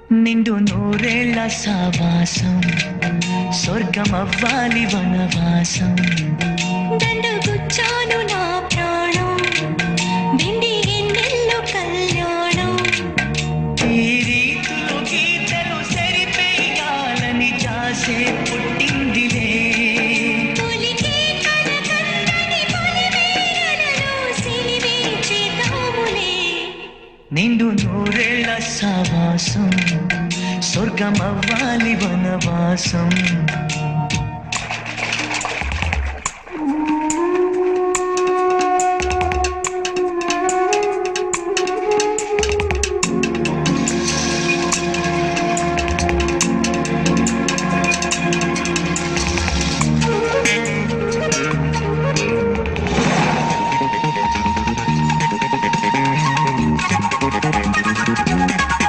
నిండు నూరేళ్ల సావాసం స్వర్గమవ్వాలి వనవాసం దండగుచ్చాను నా ప్రాణం భిండి ఎన్నెల్లో కళ్యాణం ఈ రీతులు గీతలు సరిపేయాలని చాసే పుట్టిందిలే తొలికే కనకందని పొలిమేరలలో సిలివే చేద్దాములే నిండు నూరేళ్ల సావాసం స్వర్గమవ్వాలి వనవాసం